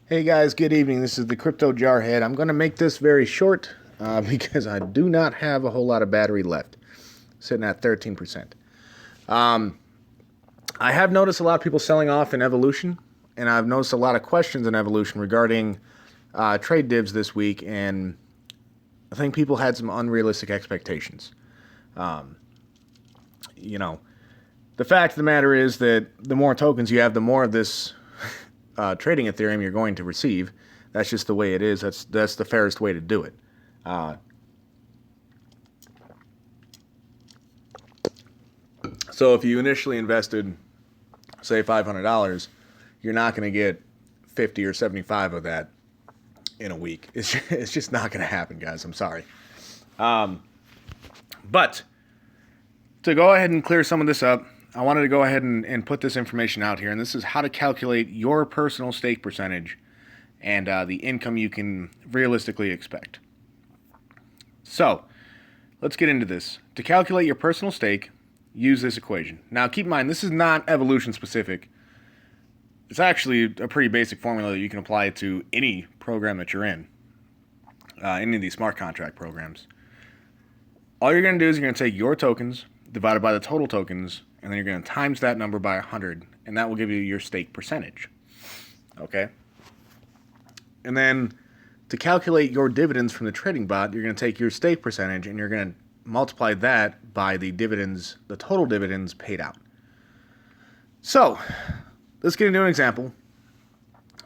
Hey guys, good evening. This is the Cryptojarhead. I'm going to make this very short because I do not have a whole lot of battery left, sitting at 13%. I have noticed a lot of people selling off in Evolution, and I've noticed a lot of questions in Evolution regarding trade divs this week, and I think people had some unrealistic expectations. You know, the fact of the matter is that the more tokens you have, the more of this trading Ethereum you're going to receive. That's just the way it is. That's the fairest way to do it. So if you initially invested, say, $500, you're not going to get 50 or 75 of that in a week. It's just not going to happen, guys. I'm sorry. But to go ahead and clear some of this up, I wanted to go ahead and put this information out here, and this is how to calculate your personal stake percentage and the income you can realistically expect. So, let's get into this. To calculate your personal stake, use this equation. Now, keep in mind, this is not Evolution specific. It's actually a pretty basic formula that you can apply to any program that you're in, any of these smart contract programs. All you're going to do is you're going to take your tokens divided by the total tokens, and then you're going to times that number by 100, and that will give you your stake percentage. Okay? And then to calculate your dividends from the trading bot, you're going to take your stake percentage and you're going to multiply that by the dividends, the total dividends paid out. So, let's get into an example.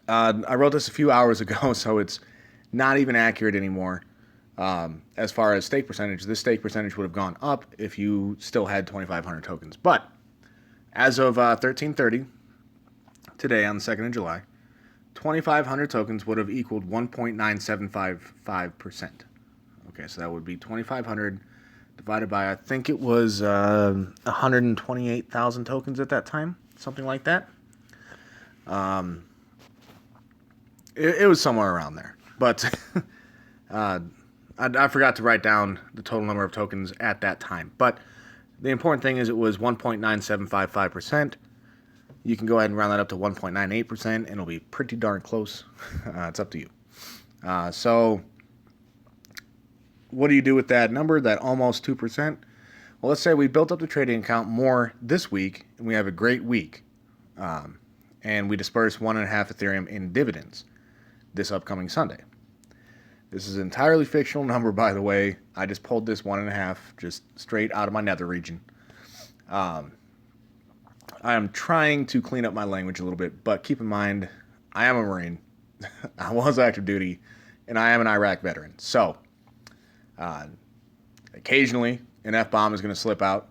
I wrote this a few hours ago, so it's not even accurate anymore. As far as stake percentage, this stake percentage would have gone up if you still had 2,500 tokens. But as of 13:30 today, on the 2nd of July, 2,500 tokens would have equaled 1.9755%. Okay, so that would be 2,500 divided by, I think it was 128,000 tokens at that time, something like that. It was somewhere around there, but I forgot to write down the total number of tokens at that time. But the important thing is it was 1.9755%. You can go ahead and round that up to 1.98%, and it'll be pretty darn close. It's up to you. So what do you do with that number, that almost 2%? Well, let's say we built up the trading account more this week, and we have a great week. And we disperse 1.5 Ethereum in dividends this upcoming Sunday. This is an entirely fictional number, by the way. I just pulled this 1.5 just straight out of my nether region. I am trying to clean up my language a little bit, but keep in mind, I am a Marine. I was active duty, and I am an Iraq veteran. So, occasionally, an F-bomb is going to slip out.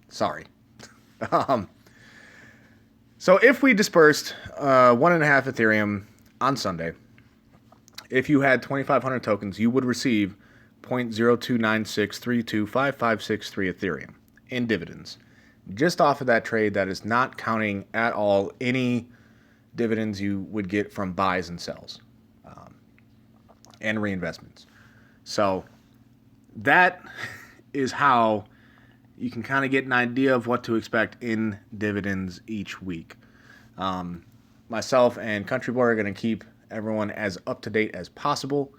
Sorry. So if we dispersed 1.5 Ethereum on Sunday, if you had 2,500 tokens, you would receive 0.0296325563 Ethereum in dividends. Just off of that trade, that is not counting at all any dividends you would get from buys and sells and reinvestments. So that is how you can kind of get an idea of what to expect in dividends each week. Myself and Country Boy are going to keep everyone as up to date as possible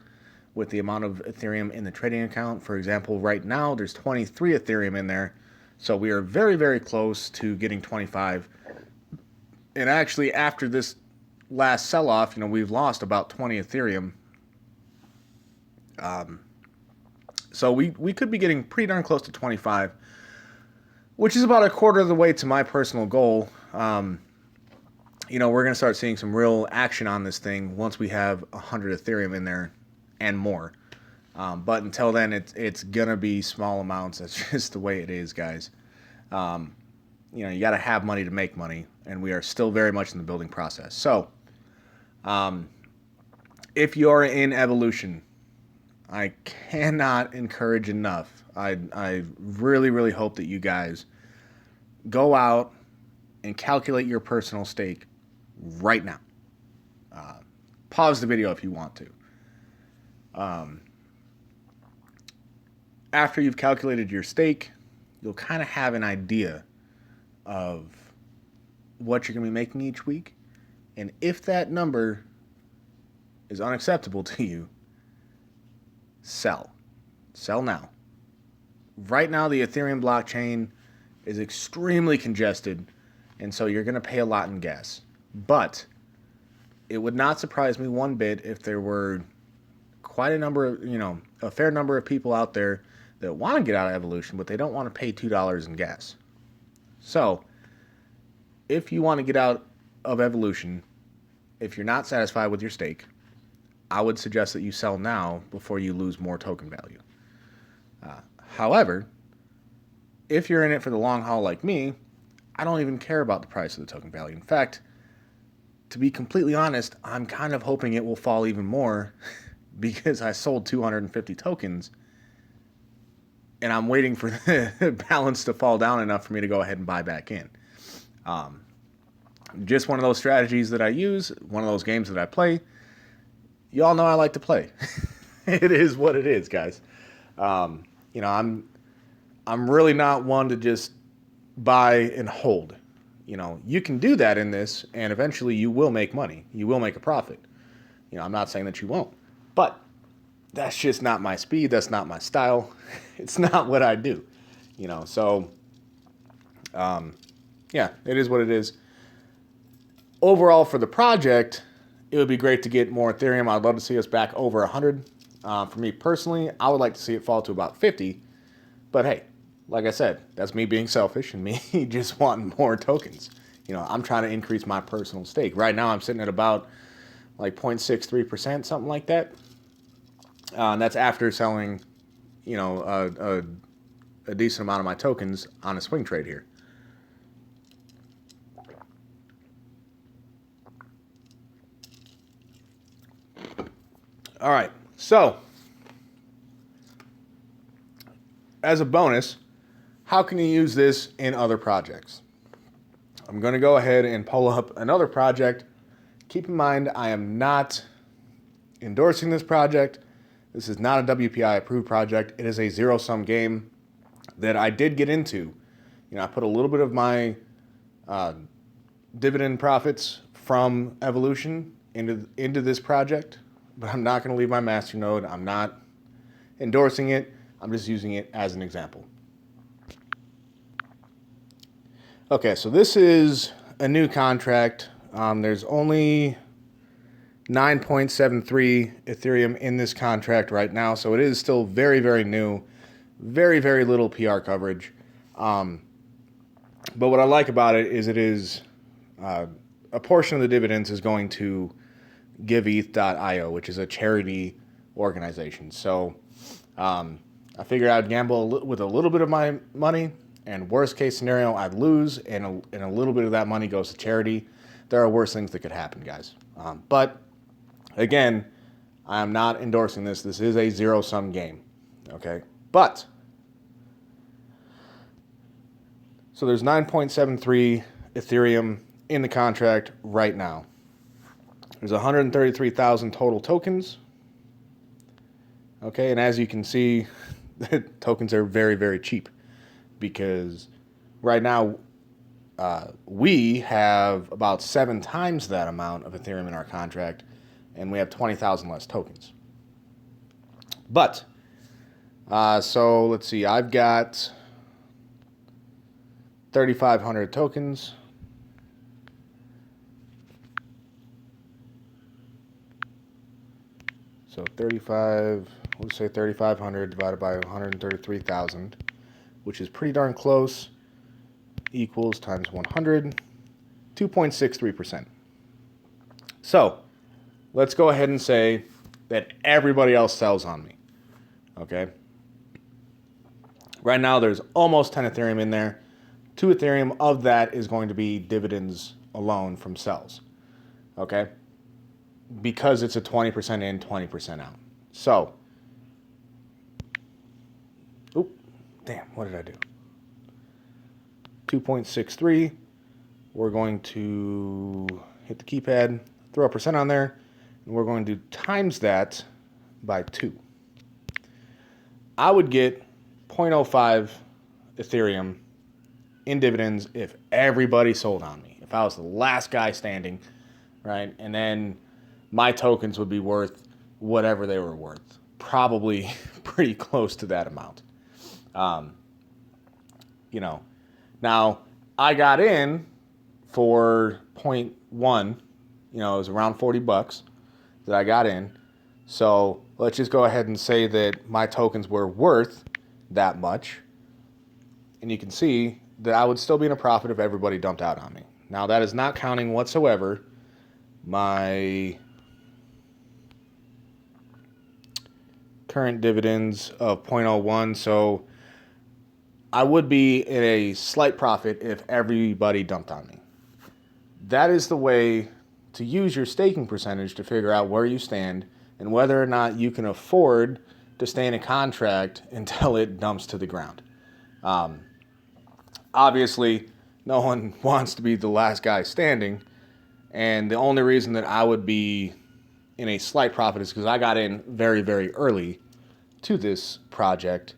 with the amount of Ethereum in the trading account. For example, right now there's 23 Ethereum in there, so we are very, very close to getting 25. And actually, after this last sell-off, we've lost about 20 Ethereum. So we could be getting pretty darn close to 25, which is about a quarter of the way to my personal goal. We're going to start seeing some real action on this thing once we have 100 Ethereum in there and more. But until then, it's going to be small amounts. That's just the way it is, guys. You got to have money to make money, and we are still very much in the building process. So, if you're in Evolution, I cannot encourage enough. I really, really hope that you guys go out and calculate your personal stake right now. Pause the video if you want to. After you've calculated your stake, you'll kind of have an idea of what you're going to be making each week. And if that number is unacceptable to you, sell. Sell now. Right now, the Ethereum blockchain is extremely congested, and so you're going to pay a lot in gas. But it would not surprise me one bit if there were quite a number of, a fair number of people out there that want to get out of Evolution, but they don't want to pay $2 in gas. So, if you want to get out of Evolution, if you're not satisfied with your stake, I would suggest that you sell now before you lose more token value. However, if you're in it for the long haul like me, I don't even care about the price of the token value. In fact, to be completely honest, I'm kind of hoping it will fall even more because I sold 250 tokens and I'm waiting for the balance to fall down enough for me to go ahead and buy back in. Just one of those strategies that I use, one of those games that I play. You all know I like to play. It is what it is, guys. I'm really not one to just buy and hold. You can do that in this, and eventually you will make money. You will make a profit. I'm not saying that you won't, but that's just not my speed. That's not my style. It's not what I do. So, yeah, it is what it is. Overall, for the project, it would be great to get more Ethereum. I'd love to see us back over 100. For me personally, I would like to see it fall to about 50. But hey, like I said, that's me being selfish and me just wanting more tokens. I'm trying to increase my personal stake. Right now, I'm sitting at about like 0.63%, something like that. And that's after selling, a decent amount of my tokens on a swing trade here. All right, so as a bonus, how can you use this in other projects? I'm going to go ahead and pull up another project. Keep in mind, I am not endorsing this project. This is not a WPI approved project. It is a zero-sum game that I did get into. I put a little bit of my dividend profits from Evolution into this project, but I'm not going to leave my masternode. I'm not endorsing it. I'm just using it as an example. Okay, so this is a new contract. There's only 9.73 Ethereum in this contract right now, so it is still very, very new. Very, very little PR coverage. But what I like about it is a portion of the dividends is going to GiveETH.io, which is a charity organization. So I figured I'd gamble with a little bit of my money, and worst case scenario, I'd lose, and a little bit of that money goes to charity. There are worse things that could happen, guys. But again, I'm not endorsing this. This is a zero-sum game, okay? But, so there's 9.73 Ethereum in the contract right now. There's 133,000 total tokens. Okay, and as you can see, the tokens are very, very cheap because right now we have about 7 times that amount of Ethereum in our contract, and we have 20,000 less tokens. But, so let's see, I've got 3,500 tokens. So we'll say 3,500 divided by 133,000, which is pretty darn close, equals times 100, 2.63%. So let's go ahead and say that everybody else sells on me, okay? Right now there's almost 10 Ethereum in there. 2 Ethereum of that is going to be dividends alone from sells, okay? Because it's a 20% in, 20% out. So, damn, what did I do? 2.63. We're going to hit the keypad, throw a percent on there, and we're going to times that by 2. I would get 0.05 Ethereum in dividends if everybody sold on me. If I was the last guy standing, right? And then my tokens would be worth whatever they were worth, probably pretty close to that amount. You know, now I got in for 0.1, you know, it was around $40 that I got in. So let's just go ahead and say that my tokens were worth that much. And you can see that I would still be in a profit if everybody dumped out on me. Now that is not counting whatsoever my current dividends of 0.01. So I would be in a slight profit if everybody dumped on me. That is the way to use your staking percentage to figure out where you stand and whether or not you can afford to stay in a contract until it dumps to the ground. Obviously, no one wants to be the last guy standing, and the only reason that I would be in a slight profit is because I got in very, very early to this project.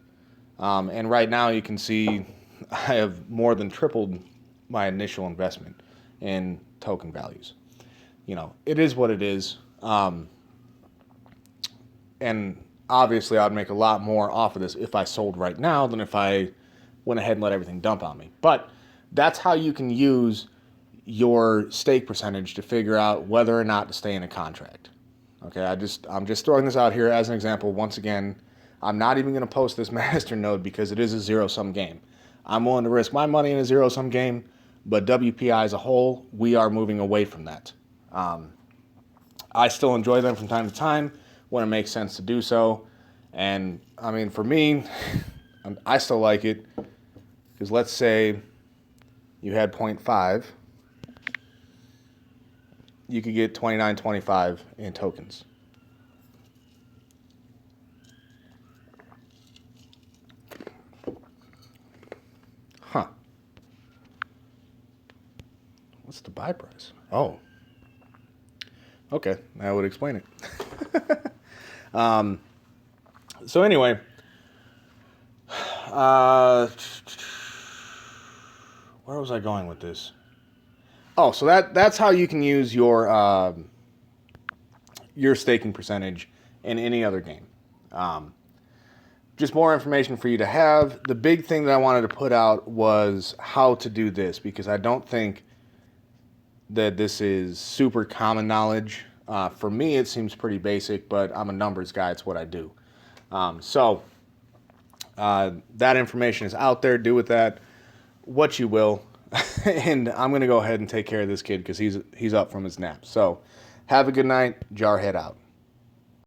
And right now you can see I have more than tripled my initial investment in token values. You know, it is what it is. And obviously I'd make a lot more off of this if I sold right now than if I went ahead and let everything dump on me. But that's how you can use your stake percentage to figure out whether or not to stay in a contract. Okay, I'm just throwing this out here as an example. Once again, I'm not even going to post this master node because it is a zero-sum game. I'm willing to risk my money in a zero-sum game, but WPI as a whole, we are moving away from that. I still enjoy them from time to time when it makes sense to do so. And, I mean, for me, I still like it because let's say you had 0.5, you could get 29.25 in tokens. Huh. What's the buy price? Oh. Okay, that would explain it. So anyway, where was I going with this? Oh, so that's how you can use your staking percentage in any other game. Just more information for you to have. The big thing that I wanted to put out was how to do this, because I don't think that this is super common knowledge. For me, it seems pretty basic, but I'm a numbers guy. It's what I do. So that information is out there. Do with that what you will. And I'm going to go ahead and take care of this kid because he's up from his nap. So have a good night. Jarhead out.